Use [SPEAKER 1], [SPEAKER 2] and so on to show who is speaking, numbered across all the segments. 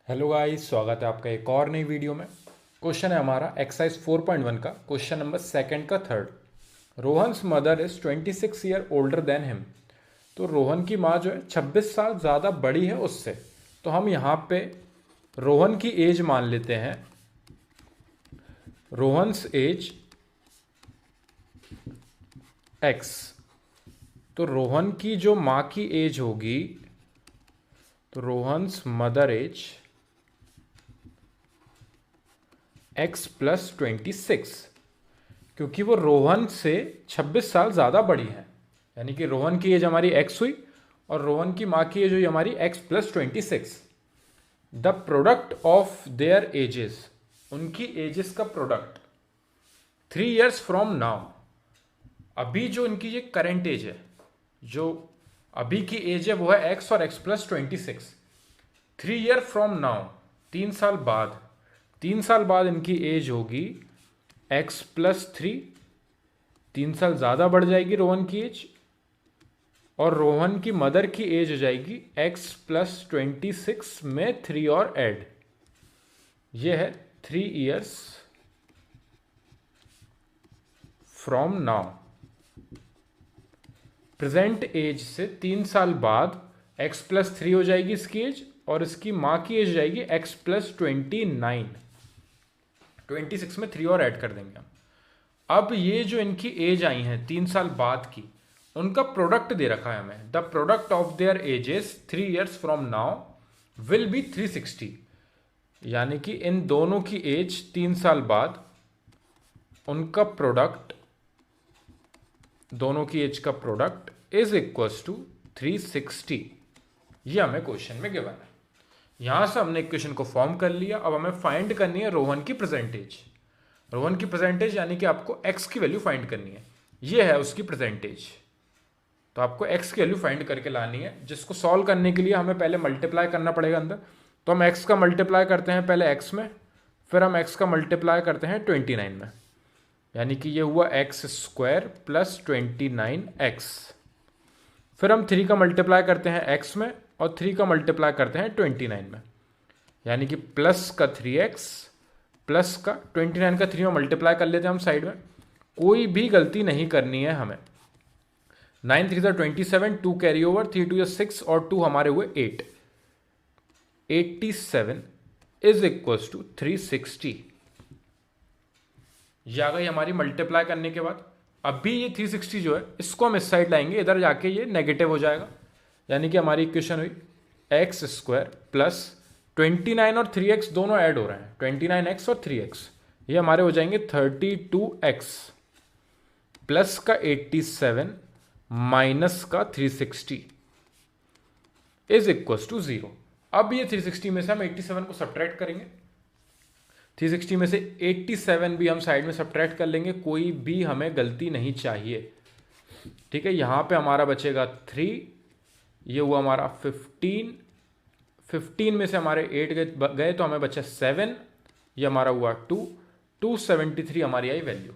[SPEAKER 1] Hello guys, स्वागत है आपका एक और नई वीडियो में। क्वेश्चन है हमारा एक्सरसाइज 4.1 का क्वेश्चन नंबर सेकंड का third. Rohan's mother is 26 year older than him. तो रोहन की माँ जो है 26 साल ज़्यादा बड़ी है उससे। तो हम यहाँ पे रोहन की एज मान लेते हैं। Rohan's age x. तो रोहन की जो माँ की एज होगी, तो Rohan's mother age x plus 26, क्योंकि वो रोहन से 26 साल ज़्यादा बड़ी है। यानी कि रोहन की एज हमारी एक्स हुई और रोहन की माँ की एज हुई हमारी x plus 26। The product of their edges, उनकी एजेस का प्रोडक्ट 3 years फ्रॉम नाउ। अभी जो उनकी ये करेंट एज है, जो अभी की एज है, वो है एक्स और x plus 26। 3 year from now, 3 साल बाद, 3 साल बाद इनकी एज होगी एक्स प्लस 3। 3 साल ज़्यादा बढ़ जाएगी रोहन की एज, और रोहन की मदर की एज हो जाएगी एक्स प्लस 26 में 3 और ऐड। ये है 3 years from now. Present age से 3 साल बाद एक्स प्लस 3 हो जाएगी इसकी एज, और इसकी माँ की एज हो जाएगी एक्स प्लस 29। 26 में 3 और ऐड कर देंगे हम। अब ये जो इनकी एज आई है 3 साल बाद की, उनका प्रोडक्ट दे रखा है हमें। The product of their edges 3 years from now will be 360। यानी कि इन दोनों की एज 3 साल बाद, उनका प्रोडक्ट, दोनों की एज का प्रोडक्ट इज इक्वल्स टू 360। ये हमें क्वेश्चन में गिवन है। यहां से हमने इक्वेशन को फॉर्म कर लिया। अब हमें फाइंड करनी है रोहन की प्रेजेंटेज। रोहन की प्रेजेंटेज यानी कि आपको एक्स की वैल्यू फाइंड करनी है। ये है उसकी प्रेजेंटेज। तो आपको एक्स की वैल्यू फाइंड करके लानी है, जिसको सॉल्व करने के लिए हमें पहले मल्टीप्लाई करना पड़ेगा अंदर। तो हम एक्स का मल्टीप्लाई करते हैं पहले एक्स में, फिर हम एक्स का मल्टीप्लाई करते हैं 29 में। यानी कि ये हुआ एक्स स्क्वायर प्लस 29x। फिर हम 3 का मल्टीप्लाई करते हैं एक्स में, और 3 का मल्टीप्लाई करते हैं 29 में। यानी कि प्लस का 3x प्लस का 29 का 3 में मल्टीप्लाई कर लेते हैं हम साइड में। कोई भी गलती नहीं करनी है हमें। 9 3 27, 2 कैरी ओवर, 3 2 6 और 2 हमारे हुए 8। 87 इज इक्वल्स टू 360। ये आ गई हमारी मल्टीप्लाई करने के बाद। अभी ये 360 जो है, इसको हम इस साइड लाएंगे, इधर जाके ये नेगेटिव हो जाएगा। यानी कि हमारी इक्वेशन हुई एक्स स्क्वायर प्लस 29 और 3x दोनों ऐड हो रहे हैं, 29x और 3x। ये हमारे हो जाएंगे 32x प्लस का 87 माइनस का 360 इज इक्वल्स टू 0। अब ये 360 में से हम 87 को सब्ट्रैक्ट करेंगे। 360 में से 87 भी हम साइड में सब्ट्रैक्ट कर लेंगे। कोई भी हमें गलती नहीं चाहिए। ठीक है, यहां पे हमारा बचेगा 3, ये हुआ हमारा 15। 15 में से हमारे 8 गए तो हमें बचा 7, ये हमारा हुआ 2। 273 हमारी आई वैल्यू।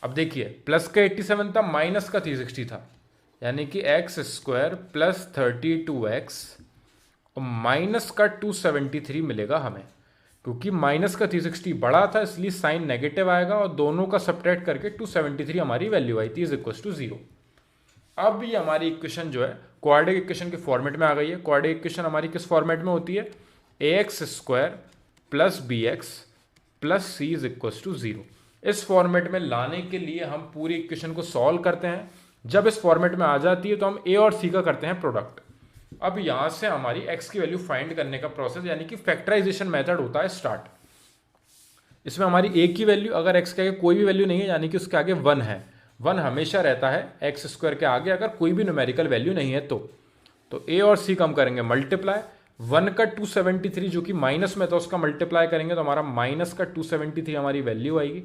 [SPEAKER 1] अब देखिए, प्लस का 87 था, माइनस का 360 था। यानी कि एक्स स्क्वायर प्लस 32x और माइनस का 273 मिलेगा हमें। क्योंकि माइनस का 360 बड़ा था, इसलिए साइन नेगेटिव आएगा, और दोनों का सब्ट्रैक्ट करके 273 हमारी वैल्यू आई थी, इज इक्वल टू 0। अब ये हमारी इक्वेशन जो है क्वाड्रेटिक इक्वेशन के फॉर्मेट में आ गई है। क्वाड्रेटिक इक्वेशन हमारी किस फॉर्मेट में होती है? ax square plus bx plus c is equal to 0। इस फॉर्मेट में लाने के लिए हम पूरी इक्वेशन को सॉल्व करते हैं। जब इस फॉर्मेट में आ जाती है तो हम a और c का करते हैं प्रोडक्ट। अब यहां से हमारी x की वैल्यू फाइंड करने का प्रोसेस, यानी कि फैक्टराइजेशन मेथड होता है स्टार्ट। इसमें हमारी a की वैल्यू, अगर x के आगे कोई भी वैल्यू नहीं है, यानी कि उसके आगे 1 है, 1 हमेशा रहता है एक्स स्क्वायर के आगे, अगर कोई भी न्यूमेरिकल वैल्यू नहीं है तो a और c का हम करेंगे मल्टीप्लाई। 1 का 273 जो कि माइनस में था, उसका मल्टीप्लाई करेंगे तो हमारा माइनस का 273 हमारी वैल्यू आएगी।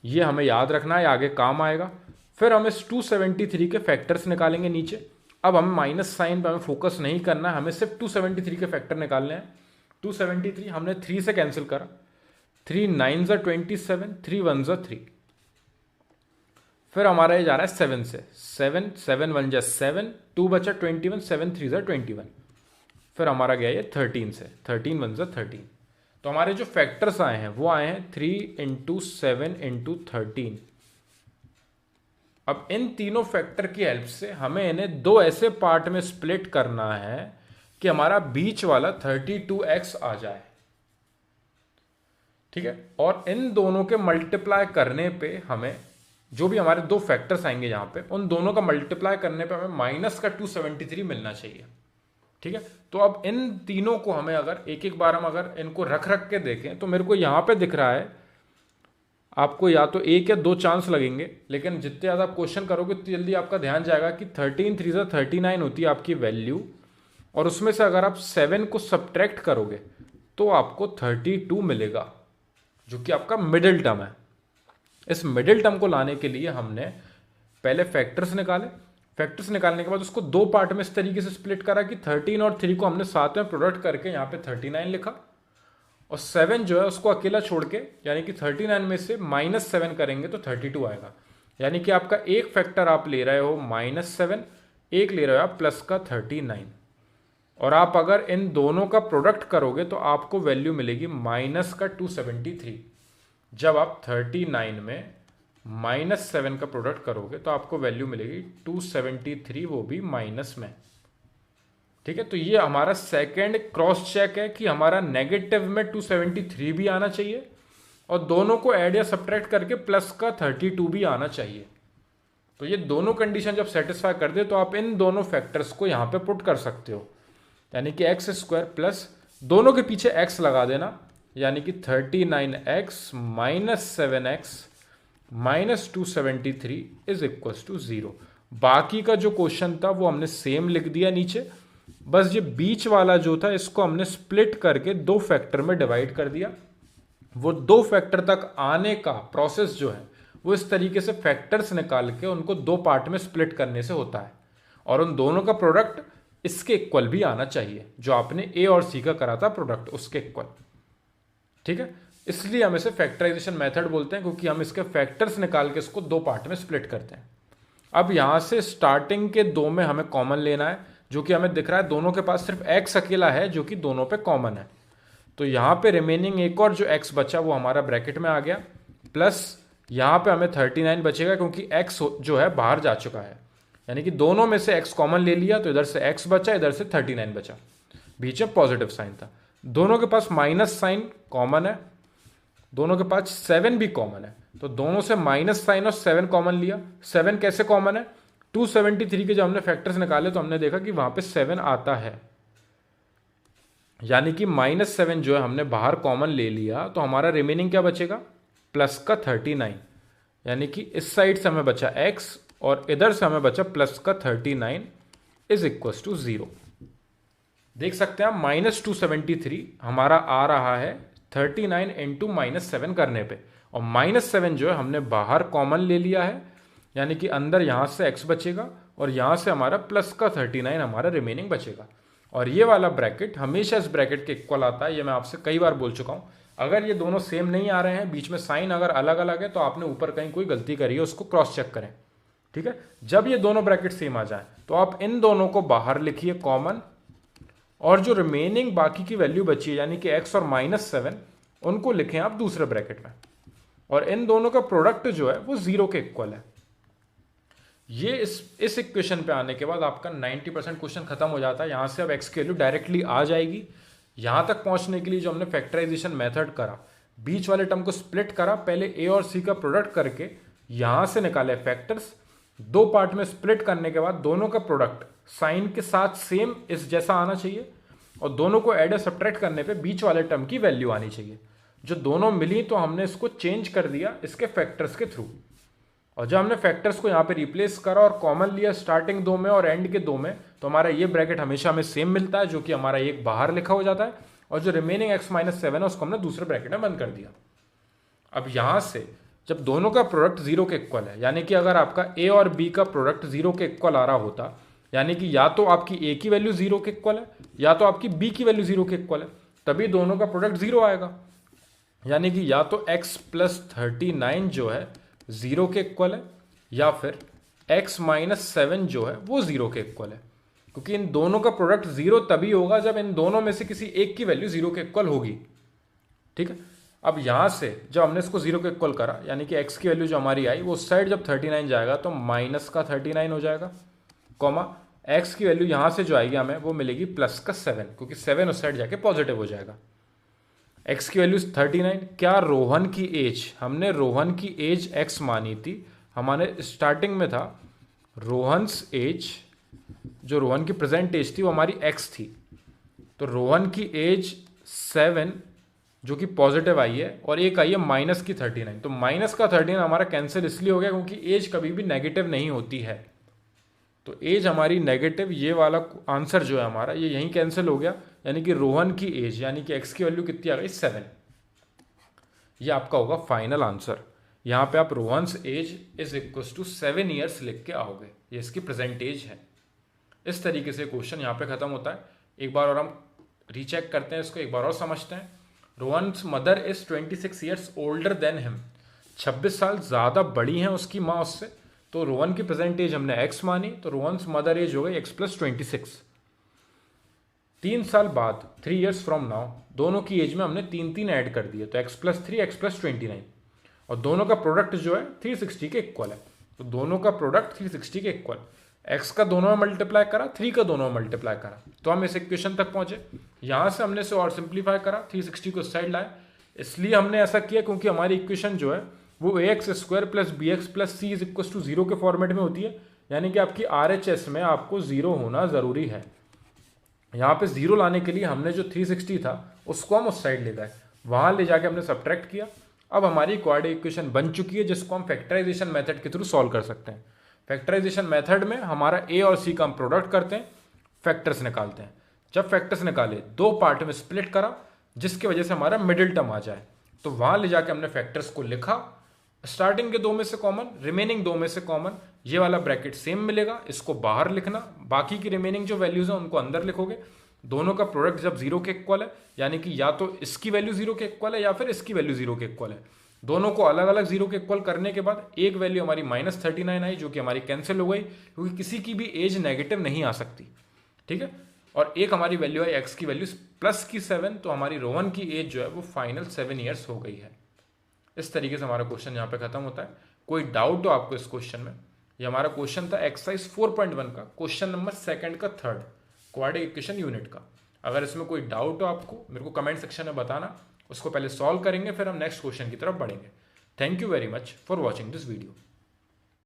[SPEAKER 1] ये हमें याद रखना है, आगे काम आएगा। फिर हम इस 273 के फैक्टर्स निकालेंगे नीचे। अब हमें माइनस साइन पर हमें फोकस नहीं करना है, हमें सिर्फ 273 के फैक्टर निकालने हैं। 273 हमने 3 से कैंसिल करा, 3 9 27, 3 1 3। फिर हमारा ये जा रहा है 7 से, 7 7 1 7, 2 बचा 21, 7 3 21। फिर हमारा गया ये 13 से, 13 वन ज़ा 13। तो हमारे जो फैक्टर्स आए हैं वो आए हैं 3 इंटू 7 इंटू 13। अब इन तीनों फैक्टर की हेल्प से हमें इन्हें दो ऐसे पार्ट में स्प्लिट करना है कि हमारा बीच वाला 32x आ जाए, ठीक है। और इन दोनों के मल्टीप्लाई करने पे हमें जो भी हमारे दो फैक्टर्स आएंगे यहाँ पे, उन दोनों का मल्टीप्लाई करने पे हमें माइनस का 273 मिलना चाहिए, ठीक है। तो अब इन तीनों को हमें अगर एक एक बार हम अगर इनको रख रख के देखें तो मेरे को यहाँ पे दिख रहा है, आपको या तो एक या दो चांस लगेंगे, लेकिन जितने ज़्यादा आप क्वेश्चन करोगे उतनी जल्दी आपका ध्यान जाएगा कि 13 3 ज़ा 39 होती है आपकी वैल्यू, और उसमें से अगर आप 7 को सब्ट्रैक्ट करोगे तो आपको 32 मिलेगा, जो कि आपका मिडिल टर्म है। इस मिडिल टर्म को लाने के लिए हमने पहले फैक्टर्स निकाले, फैक्टर्स निकालने के बाद उसको दो पार्ट में इस तरीके से स्प्लिट करा कि 13 और 3 को हमने साथ में प्रोडक्ट करके यहाँ पे 39 लिखा, और 7 जो है उसको अकेला छोड़ के, यानी कि 39 में से -7 करेंगे तो 32 आएगा। यानी कि आपका एक फैक्टर आप ले रहे हो -7, एक ले रहे हो आप प्लस का 39, और आप अगर इन दोनों का प्रोडक्ट करोगे तो आपको वैल्यू मिलेगी माइनस का 273। जब आप 39 में -7 का प्रोडक्ट करोगे तो आपको वैल्यू मिलेगी 273, वो भी माइनस में, ठीक है। तो ये हमारा सेकंड क्रॉस चेक है कि हमारा नेगेटिव में 273 भी आना चाहिए और दोनों को ऐड या सब्ट्रैक्ट करके प्लस का 32 भी आना चाहिए। तो ये दोनों कंडीशन जब सेटिस्फाई कर दे तो आप इन दोनों फैक्टर्स को यहाँ पे पुट कर सकते हो, यानी कि x² प्लस दोनों के पीछे x लगा देना, यानी कि 39x minus 7x minus 273 is equal to 0। बाकी का जो क्वेश्चन था वो हमने सेम लिख दिया नीचे, बस ये बीच वाला जो था इसको हमने स्प्लिट करके दो फैक्टर में डिवाइड कर दिया। वो दो फैक्टर तक आने का प्रोसेस जो है वो इस तरीके से फैक्टर्स निकाल के उनको दो पार्ट में स्प्लिट करने से होता है, और उन दोनों का प्रोडक्ट इसके इक्वल भी आना चाहिए, जो आपने ए और सी का करा था प्रोडक्ट उसके इक्वल, ठीक है। इसलिए हम इसे फैक्टराइजेशन मेथड बोलते हैं, क्योंकि हम इसके फैक्टर्स निकाल के इसको दो पार्ट में स्प्लिट करते हैं। अब यहां से स्टार्टिंग के दो में हमें कॉमन लेना है, जो कि हमें दिख रहा है दोनों के पास सिर्फ x अकेला है, जो कि दोनों पे कॉमन है। तो यहाँ पे रिमेनिंग एक और जो x बचा वो हमारा ब्रैकेट में आ गया, प्लस यहाँ पे हमें 39 बचेगा क्योंकि x जो है बाहर जा चुका है, यानी कि दोनों में से x कॉमन ले लिया तो इधर से x बचा, इधर से 39 बचा, बीच में पॉजिटिव साइन था। दोनों के पास माइनस साइन कॉमन है, दोनों के पास 7 भी कॉमन है, तो दोनों से माइनस साइन और 7 कॉमन लिया। 7 कैसे कॉमन है, 273 के जो हमने फैक्टर्स निकाले तो हमने देखा कि वहां पे 7 आता है, यानी कि -7 जो है हमने बाहर कॉमन ले लिया, तो हमारा रिमेनिंग क्या बचेगा, प्लस का 39, यानी कि इस साइड से हमें बचा x और इधर से हमें बचा प्लस का 39 इज इक्वल टू 0। देख सकते हैं आप -273 हमारा आ रहा है 39 इंटू -7 करने पे, और -7 जो है हमने बाहर कॉमन ले लिया है, यानी कि अंदर यहां से x बचेगा और यहां से हमारा प्लस का 39 हमारा रिमेनिंग बचेगा। और ये वाला ब्रैकेट हमेशा इस ब्रैकेट के इक्वल आता है, ये मैं आपसे कई बार बोल चुका हूं। अगर ये दोनों सेम नहीं आ रहे हैं, बीच में साइन अगर अलग अलग है, तो आपने ऊपर कहीं कोई गलती करी है, उसको क्रॉस चेक करें, ठीक है। जब ये दोनों ब्रैकेट सेम आ जाए तो आप इन दोनों को बाहर लिखिए कॉमन, और जो रिमेनिंग बाकी की वैल्यू बची है यानी कि x और -7 उनको लिखें आप दूसरे ब्रैकेट में, और इन दोनों का प्रोडक्ट जो है वो 0 के इक्वल है। ये इस इक्वेशन पे आने के बाद आपका 90% क्वेश्चन खत्म हो जाता है। यहां से अब x की वैल्यू डायरेक्टली आ जाएगी। यहां तक पहुंचने के लिए जो हमने फैक्टराइजेशन मेथड करा, बीच वाले टर्म को स्प्लिट करा, पहले a और c का प्रोडक्ट करके यहां से निकाले फैक्टर्स, दो पार्ट में स्प्लिट करने के बाद दोनों का प्रोडक्ट साइन के साथ सेम इस जैसा आना चाहिए, और दोनों को ऐड या सब्ट्रैक्ट करने पे बीच वाले टर्म की वैल्यू आनी चाहिए। जो दोनों मिली तो हमने इसको चेंज कर दिया इसके फैक्टर्स के थ्रू, और जब हमने फैक्टर्स को यहाँ पे रिप्लेस करा और कॉमन लिया स्टार्टिंग दो में और एंड के दो में, तो हमारा ये ब्रैकेट हमेशा हमें सेम मिलता है, जो कि हमारा एक बाहर लिखा हो जाता है, और जो रिमेनिंग x -7 है उसको हमने दूसरे ब्रैकेट में बंद कर दिया। अब यहां से जब दोनों का प्रोडक्ट 0 के इक्वल है, यानी कि अगर आपका a और b का प्रोडक्ट 0 के इक्वल आ रहा होता, यानी कि या तो आपकी a की वैल्यू 0 के इक्वल है या तो आपकी b की वैल्यू 0 के इक्वल है, तभी दोनों का प्रोडक्ट 0 आएगा। यानी कि या तो x + 39 जो है 0 के इक्वल है, या फिर x - 7 जो है वो 0 के इक्वल है। क्योंकि इन दोनों का प्रोडक्ट जीरो तभी होगा जब इन दोनों में से किसी एक की वैल्यू जीरो के इक्वल होगी। ठीक है, अब यहां से जब हमने इसको जीरो के इक्वल करा, यानी कि x की वैल्यू जो हमारी आई वो उस साइड जब 39 जाएगा तो माइनस का 39 हो जाएगा, कॉमा x की वैल्यू यहां से जो आएगी हमें वो मिलेगी प्लस का 7, क्योंकि 7 उस साइड जाके पॉजिटिव हो जाएगा। x की वैल्यू 39, क्या रोहन की एज, हमने रोहन की एज x मानी थी, हमारे स्टार्टिंग में था रोहन्स एज, जो रोहन की प्रेजेंट एज थी वो हमारी x थी, तो रोहन की एज 7 जो कि पॉजिटिव आई है और एक आई है माइनस की 39, तो माइनस का 39 हमारा कैंसिल इसलिए हो गया क्योंकि एज कभी भी नेगेटिव नहीं होती है, तो एज हमारी नेगेटिव, ये वाला आंसर जो है हमारा ये यहीं कैंसिल हो गया, यानी कि रोहन की एज यानी कि x की वैल्यू कितनी आ गई 7, ये आपका होगा फाइनल आंसर। यहाँ पे आप Rohan's age is equal to 7 years लिख के आओगे, ये इसकी प्रेजेंट एज है। इस तरीके से क्वेश्चन यहाँ पे खत्म होता है। एक बार और हम रीचेक करते हैं इसको, एक बार और समझते हैं। Rohan's mother is 26 years older than him, 26 साल ज़्यादा बड़ी हैं उसकी माँ उससे, तो रोहन की प्रेजेंट एज हमने x मानी, तो रोहन्स मदर एज हो गई x प्लस 26। 3 साल बाद 3 ईयर्स फ्रॉम नाउ दोनों की एज में हमने 3 ऐड कर दिए, तो x प्लस 3 x प्लस 29, और दोनों का प्रोडक्ट जो है 360 के इक्वल है, तो दोनों का प्रोडक्ट 360 के इक्वल, x का दोनों में मल्टीप्लाई करा, 3 का दोनों में मल्टीप्लाई करा, तो हम इस इक्वेशन तक पहुंचे। यहाँ से हमने इसे और सिंप्लीफाई करा, 360 को साइड लाए, इसलिए हमने ऐसा किया क्योंकि हमारी इक्वेशन जो है वो ax square plus b x plus c is equal to 0 के फॉर्मेट में होती है, यानी कि आपकी RHS में आपको 0 होना ज़रूरी है। यहाँ पे 0 लाने के लिए हमने जो 360 था उसको हम उस साइड ले गए, वहाँ ले जाके हमने सब्ट्रैक्ट किया। अब हमारी क्वाड्रेटिक इक्वेशन बन चुकी है जिसको हम फैक्टराइजेशन मेथड के थ्रू सॉल्व कर सकते हैं। फैक्टराइजेशन मेथड में हमारा a और c का हम प्रोडक्ट करते हैं, फैक्टर्स निकालते हैं। जब फैक्टर्स निकाले, दो पार्ट में स्प्लिट करा जिसकी वजह से हमारा मिडिल टर्म आ जाए, तो वहां ले जाके हमने फैक्टर्स को लिखा, स्टार्टिंग के 2 में से कॉमन, रिमेनिंग 2 में से कॉमन, ये वाला ब्रैकेट सेम मिलेगा, इसको बाहर लिखना, बाकी की रिमेनिंग जो वैल्यूज हैं उनको अंदर लिखोगे। दोनों का प्रोडक्ट जब 0 के इक्वल है, यानी कि या तो इसकी वैल्यू 0 के इक्वल है या फिर इसकी वैल्यू 0 के इक्वल है, दोनों को अलग अलग 0 के इक्वल करने के बाद एक वैल्यू हमारी -39 आई जो कि हमारी कैंसिल हो गई, क्योंकि किसी की भी एज नेगेटिव नहीं आ सकती। ठीक है, और एक हमारी वैल्यू है x की वैल्यू प्लस की 7, तो हमारी रोहन की एज जो है वो फाइनल 7 ईयर्स हो गई है। इस तरीके से हमारा क्वेश्चन यहाँ पे खत्म होता है। कोई डाउट हो आपको इस क्वेश्चन में? ये हमारा क्वेश्चन था एक्सरसाइज 4.1 का क्वेश्चन नंबर 2 का 3rd क्वाड्रेटिक इक्वेशन यूनिट का। अगर इसमें कोई डाउट हो आपको मेरे को कमेंट सेक्शन में बताना, उसको पहले सॉल्व करेंगे फिर हम नेक्स्ट क्वेश्चन की तरफ बढ़ेंगे। Thank you very much for watching this video.